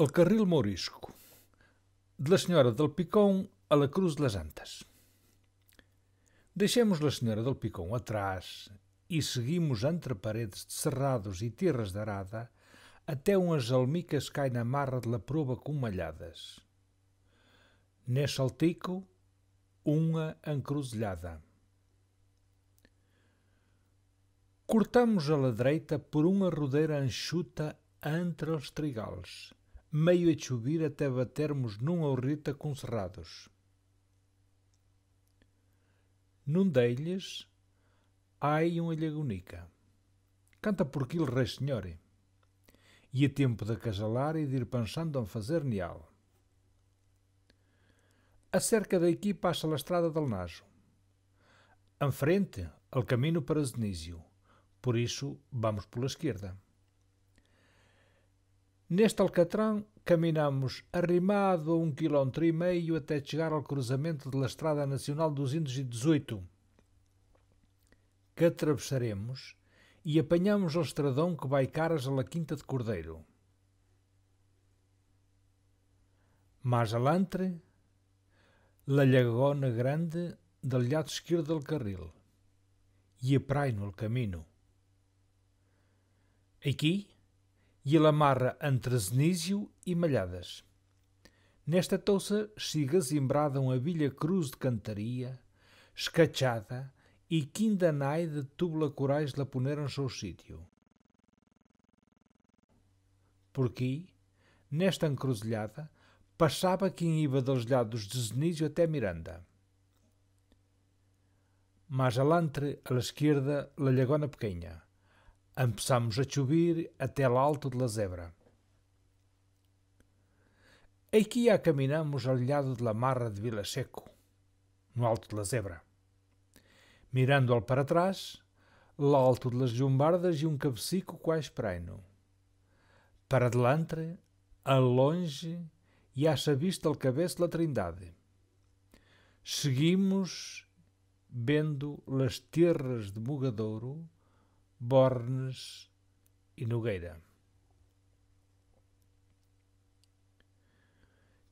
El Carril Mourisco, de la Senhora del Picón a la Cruz de las Antas. Deixemos la Senhora del Picón atrás e seguimos entre paredes de cerrados e terras de arada até umas almicas caem na marra de la proba com malhadas. Nesse saltico, uma encruzilhada. Cortamos a la direita por uma rodeira enxuta entre os trigales, meio a subir até batermos num aurrita com cerrados. Num deles, há uma lagunica. Canta por aquilo rei senhore. E é tempo de acasalar e de ir pensando em fazer nial. A cerca daqui passa a estrada del Naso. Em frente, o caminho para Zenísio. Por isso, vamos pela esquerda. Neste alcatrão, caminhamos arrimado a 1,5 km até chegar ao cruzamento da Estrada Nacional 218, que atravessaremos e apanhamos o estradão que vai caras a la Quinta de Cordeiro. Mais alantre, la Lagona Grande del lado esquerdo del carril e a praia no caminho. Aqui, e ele amarra entre Zenísio e Malhadas. Nesta touça siga zimbrada uma vilha cruz de cantaria, escachada e quindanai de túbula corais la poneram ao seu sítio. Por aqui, nesta encruzilhada, passava quem ia dos lados de Zenísio até Miranda. Mais alantre, à esquerda, la Lagona Pequena. Empezamos a subir até lá alto de la Zebra. Aqui já caminhamos ao lado de la Marra de Vila Seco, no alto de la Zebra. Mirando-o para trás, lá alto de las Jumbardas e cabecico quase praino. Para delante, a longe, e acha vista o cabeço da Trindade. Seguimos vendo las terras de Mugadouro, Bornes e Nogueira.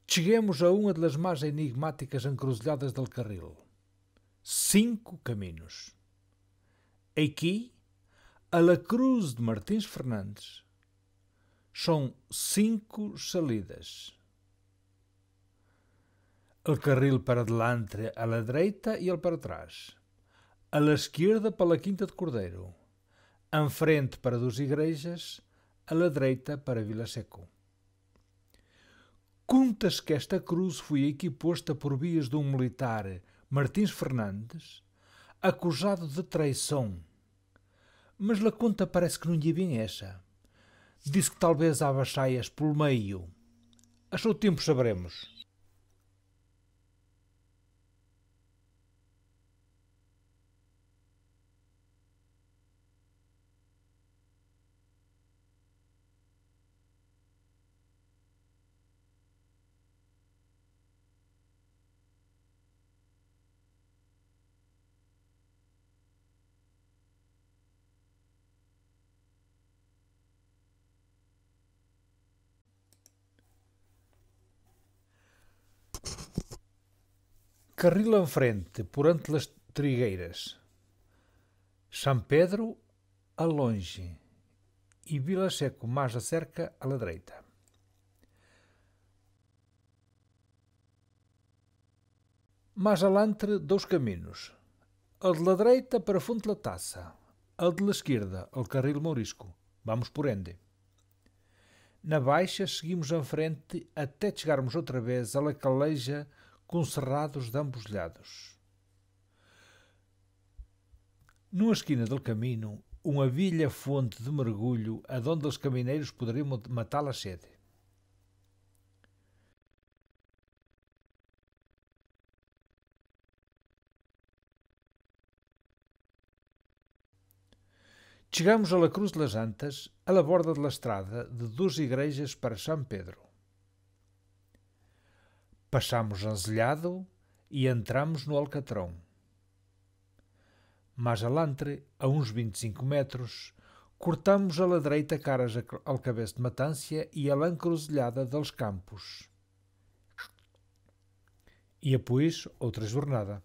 Cheguemos a uma das mais enigmáticas encruzilhadas del carril. 5 caminhos. Aqui, a la Cruz de Martins Fernandes, são 5 salidas. O carril para delante a la direita e ele para trás. A la esquerda para la Quinta de Cordeiro. Em frente para Dos Igrejas, a la direita para Vila Seco. Conta-se que esta cruz foi aqui posta por vias de um militar, Martins Fernandes, acusado de traição. Mas a conta parece que não lhe bem essa. Diz que talvez há baixaias pelo meio. A seu tempo saberemos. Carril em frente, por ante las Trigueiras. São Pedro a longe e Vila Seco mais a cerca à la direita. Mais alantre, 2 caminhos. O de la direita para Fonte la Taça. O de la esquerda, o Carril Mourisco. Vamos por ende. Na baixa, seguimos em frente até chegarmos outra vez à la Caleja com cerrados de ambos lados. Numa esquina do caminho, uma velha fonte de mergulho aonde os caminheiros poderiam matar a sede. Chegamos a la Cruz de las Antas, a la borda de la estrada de Dos Igrejas para São Pedro. Passamos Anzelhado e entramos no Alcatrão. Mais alantre, a uns 25 metros, cortamos a la direita caras ao cabeço de Matância e a l'encruzilhada dels Campos. E após outra jornada.